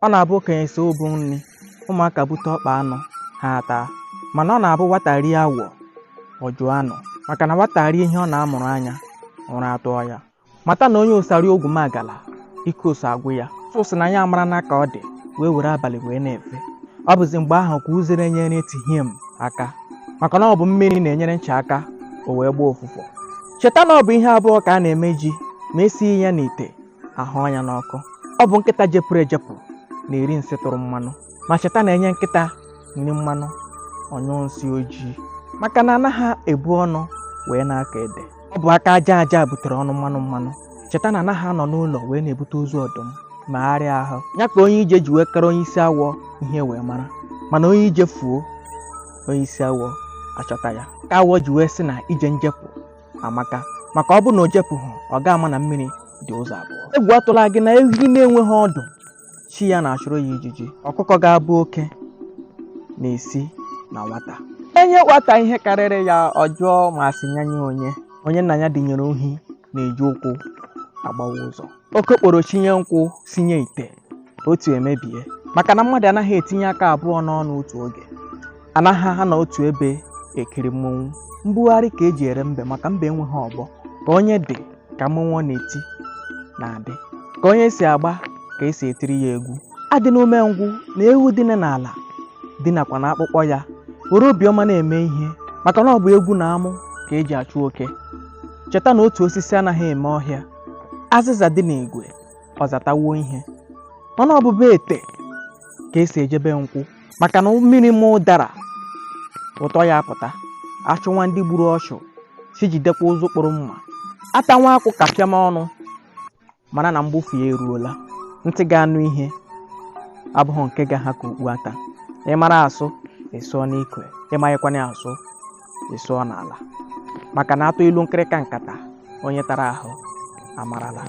Ọ na-abụ okenye so obu nri, ụmụaka bute ọkpa anụ ha taa. Mana ọ na-abụ nwata rie awọ, ọ jụọ anụ. Maka na nwata rie ihe ọ na-amụrụ anya, ụra atụọ ya. Mata na onye osari ogwumagala, ike oso agwụ ya. Sụsị na ya amara n'aka ọ dị, wee were abalị wee na-efe. Ọ bụzi mgbe ahụ ka uzere nyere etighi m aka. Maka na ọ bụ mmiri na-enyere ncha aka, o wee gbaa ụfụfụ. Cheta na ọ bụ ihe abụọ ka a na-eme ji ma esighi ya n'ite ahụ anya n'ọkụ. Ọ bụ nkịta jepụrụ ejepụ na-eri nsị tụrụ mmanụ. Ma cheta na-enye nkịta nri mmanụ, ọnyụọ nsị ojii. Maka na anaghị ebu ọnụ wee na-aka ede. Ọ bụ aka aja aja butere ọnụ mmanụ. Cheta na anaghị anọ n'ụlọ wee na-ebute ozu ọdụm ma arịa ahụ. Ya ka onye ije ji wee kara onye isi awọ ihe wee mara. Mana onye ije fuo, onye isi awọ achọta ya. Ka awọ ji wee sị na ije njepụ amaka. Maka ọ bụ na o jepụghị, ọ ga-ama na mmiri dị ụzọ abụọ. Egwu atụla gị na ehi na-enweghị ọdụ, chi ya na-achụrụ ya ijiji. Ọkụkọ ga-abụ oke na-esi na nwata. Enye nwata ihe karịrị ya, ọjọọ ma sị nyanye onye nna ya dịnyere ohi na-eji ụkwụ agbawa ụzọ. Oke kporo chinye nkwụ sinye ite, otu emebie. Maka na mmadụ anaghị etinye aka abụọ n'ọnụ otu oge. Anaghị ha na otu ebe ekiri mmọnwụ. Mbugharị ka eji ere mbe, maka mbe enweghị ọgbọ. Ka onye dị ka mmọnwụ na-eti na-adị. Ka onye si agba ka esi etiri ya egwu. Adị n'ume ngwụ na ewu dị n'ala dinakwa na akpụkpọ ya, were obiọma na-eme ihe. Maka na ọ bụ egwu na amụ ka eji achụ oke. Cheta na otu osisi anaghị eme ọhịa. Azịza dị n'igwe, ọ zatawuo ihe. Mana ọbụba ete ka esi ejebe nkwụ. Maka na mmiri ma ụdara, ụtọ ya apụta. Achụnwa ndị gburu ọchụ, si jidekwa ụzụ kpụrụ mma. Ata nwa akwụ kapịa m ọnụ, mana na mgbufu ya eruola. Ntị ga-anụ ihe abụghị nke ga ha ka okpu ata. Ị mara asụ, ịsụọ n'ikwe. Ị maghịkwana asụ, ịsụọ n'ala. Maka na atụ ilu nkịrịka nkata, onye tara ahụ amarala.